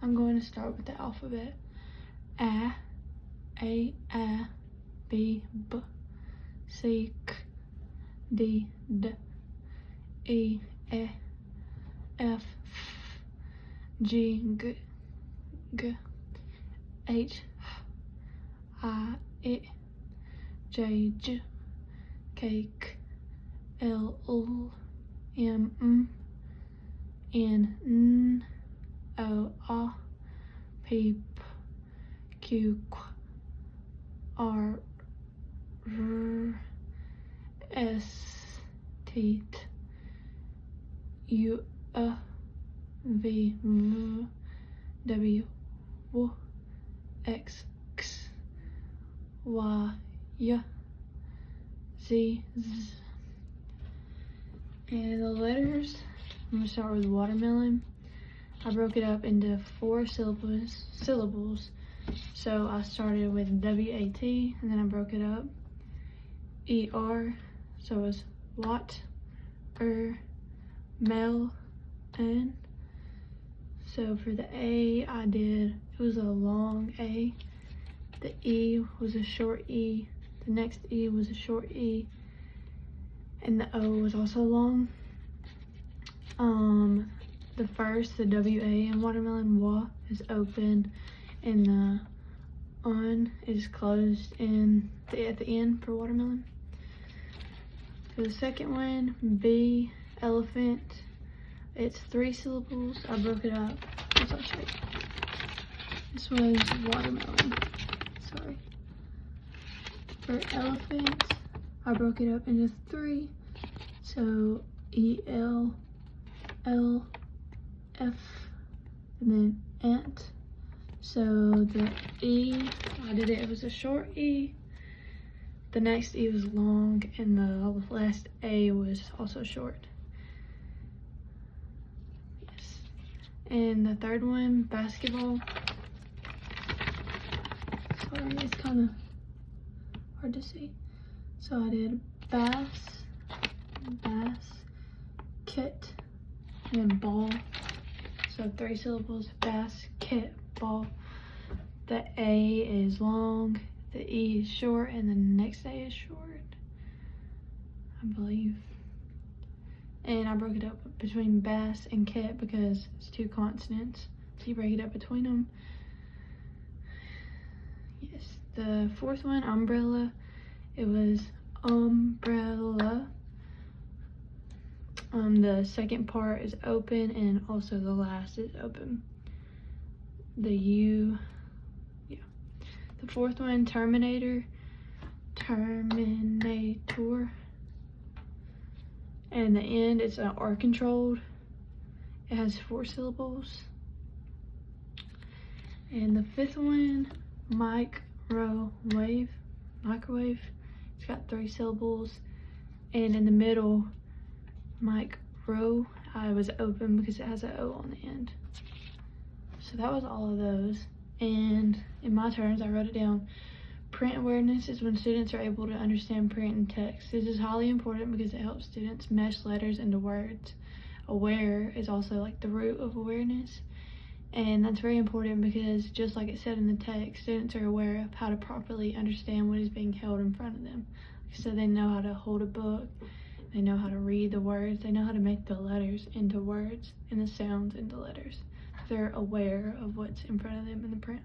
I'm going to start with the alphabet. A, B, B, C, K, D, D, E, F, F, G, G, G, H, I, J, J, K, K, L, L, M, N, N, O, O, P, P, Q, Q, R, R, S, T, T, U, V, V, W, W, X, X, Y, Y, Z, Z. And the letters, I'm gonna start with watermelon. I broke it up into 4 syllables. So I started with W-A-T, and then I broke it up. E-R, so it's wat, mel, and so for the A, it was a long A. The E was a short E. The next E was a short E. And the O was also long. The W-A in watermelon, wa, is open, and the on is closed at the end for watermelon. For the second one, B, elephant, it's 3 syllables. I broke it up. I'll show you. This was watermelon. Sorry. For elephant, I broke it up into 3. So E-L, L, F, and then ant. So the E, it was a short E. The next E was long, and the last A was also short. Yes. And the third one, basketball. Sorry, it's kind of hard to see. So I did bass, kit, and then ball. So 3 syllables, basket, ball. The A is long, the E is short, and the next A is short, I believe. And I broke it up between bass and kit because it's 2 consonants. So you break it up between them. Yes, the fourth one, umbrella, it was umbrella. The second part is open, and also the last is open. The U, yeah. The fourth one, terminator, terminator. And the end, it's R controlled. It has 4 syllables. And the fifth one, microwave. It's got 3 syllables. And in the middle, micro, I was open because it has an O on the end. So that was all of those. And in my turns, I wrote it down. Print awareness is when students are able to understand print and text. This is highly important because it helps students mesh letters into words. Aware is also like the root of awareness. And that's very important because just like it said in the text, students are aware of how to properly understand what is being held in front of them. So they know how to hold a book, they know how to read the words, they know how to make the letters into words and the sounds into letters. They're aware of what's in front of them in the print.